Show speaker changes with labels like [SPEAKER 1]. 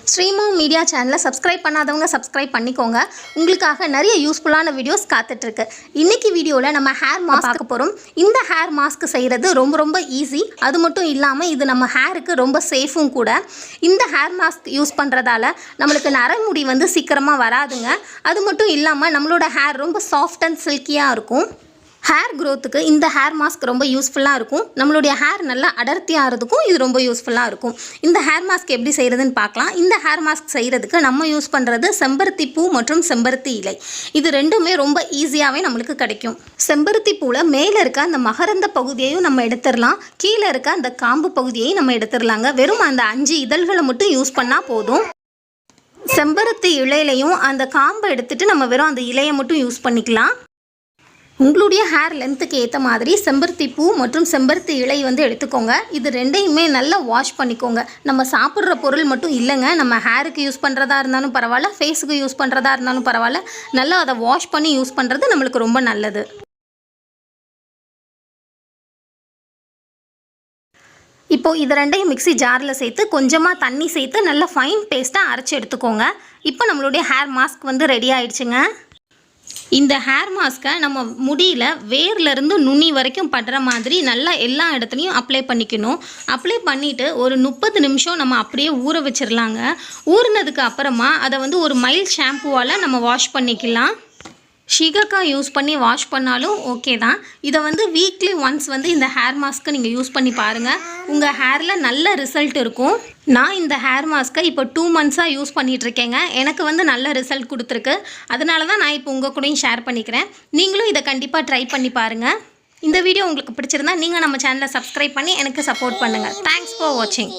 [SPEAKER 1] ஸ்ரீமோ media சேனலை subscribe பண்ணாதவங்க subscribe பண்ணிக்கோங்க. உங்களுக்காக நிறைய யூஸ்ஃபுல்லான வீடியோஸ் காத்துட்ருக்கு. இன்றைக்கி வீடியோவில் நம்ம ஹேர் மாஸ்க் பார்க்க போகிறோம். இந்த ஹேர் மாஸ்க் செய்கிறது ரொம்ப ஈஸி. அது மட்டும் இல்லாமல் இது நம்ம ஹேருக்கு ரொம்ப சேஃபும் கூட. இந்த ஹேர் மாஸ்க் யூஸ் பண்ணுறதால நம்மளுக்கு நரைமுடி சீக்கிரமாக வராதுங்க. அது மட்டும் இல்லாமல் நம்மளோட ஹேர் ரொம்ப சாஃப்ட் அண்ட் சில்கியாக இருக்கும். ஹேர் க்ரோத்துக்கு இந்த ஹேர் மாஸ்க் ரொம்ப யூஸ்ஃபுல்லாக இருக்கும். நம்மளுடைய ஹேர் நல்லா அடர்த்தியாகிறதுக்கும் இது ரொம்ப யூஸ்ஃபுல்லாக இருக்கும். இந்த ஹேர் மாஸ்க் எப்படி செய்கிறதுன்னு பார்க்கலாம். இந்த ஹேர் மாஸ்க் செய்கிறதுக்கு நம்ம யூஸ் பண்ணுறது செம்பருத்தி பூ மற்றும் செம்பருத்தி இலை. இது ரெண்டுமே ரொம்ப ஈஸியாகவே நம்மளுக்கு கிடைக்கும். செம்பருத்தி பூவில் மேலே இருக்க அந்த மகரந்த பகுதியையும் நம்ம எடுத்துடலாம். கீழே இருக்க அந்த காம்பு பகுதியையும் நம்ம எடுத்துடலாங்க. வெறும் அந்த 5 இதழ்களை மட்டும் யூஸ் பண்ணால் போதும். செம்பருத்தி இலையிலையும் அந்த காம்பை எடுத்துகிட்டு நம்ம வெறும் அந்த இலையை மட்டும் யூஸ் பண்ணிக்கலாம். உங்களுடைய ஹேர் லென்த்துக்கு ஏற்ற மாதிரி செம்பருத்தி பூ மற்றும் செம்பருத்தி இலை எடுத்துக்கோங்க. இது ரெண்டையுமே நல்லா வாஷ் பண்ணிக்கோங்க. நம்ம சாப்பிட்ற பொருள் மட்டும் இல்லைங்க. நம்ம ஹேருக்கு யூஸ் பண்ணுறதா இருந்தாலும் பரவாயில்ல, ஃபேஸுக்கு யூஸ் பண்ணுறதா இருந்தாலும் பரவாயில்ல, நல்லா அதை வாஷ் பண்ணி யூஸ் பண்ணுறது நம்மளுக்கு ரொம்ப நல்லது. இப்போது இது ரெண்டையும் மிக்ஸி ஜாரில் சேர்த்து கொஞ்சமாக தண்ணி சேர்த்து நல்லா ஃபைன் பேஸ்ட்டாக அரைச்சி எடுத்துக்கோங்க. இப்போ நம்மளுடைய ஹேர் மாஸ்க் ரெடி ஆயிடுச்சுங்க. இந்த ஹேர் மாஸ்க்கை நம்ம முடியில் வேர்லேருந்து நுனி வரைக்கும் படுற மாதிரி நல்லா எல்லா இடத்துலையும் அப்ளை பண்ணிக்கணும். அப்ளை பண்ணிவிட்டு ஒரு 30 நிமிஷம் நம்ம அப்படியே ஊற வச்சிடலாங்க. ஊறினதுக்கு அப்புறமா அதை ஒரு மைல்ட் ஷாம்புவால் நம்ம வாஷ் பண்ணிக்கலாம். ஷிகக்காய் யூஸ் பண்ணி வாஷ் பண்ணாலும் ஓகே தான். இதை வீக்லி ஒன்ஸ் இந்த ஹேர் மாஸ்க்கை நீங்கள் யூஸ் பண்ணி பாருங்கள். உங்கள் ஹேரில் நல்ல ரிசல்ட் இருக்கும். நான் இந்த ஹேர் மாஸ்க்கை இப்போ 2 மந்த்ஸாக யூஸ் பண்ணிகிட்ருக்கேங்க. எனக்கு நல்ல ரிசல்ட் கொடுத்துருக்கு. அதனால தான் நான் இப்போ உங்கள் கூடயும் ஷேர் பண்ணிக்கிறேன். நீங்களும் இதை கண்டிப்பாக ட்ரை பண்ணி பாருங்கள். இந்த வீடியோ உங்களுக்கு பிடிச்சிருந்தா நீங்கள் நம்ம சேனலை சப்ஸ்கிரைப் பண்ணி எனக்கு சப்போர்ட் பண்ணுங்கள். தேங்க்ஸ் ஃபார் வாட்சிங்.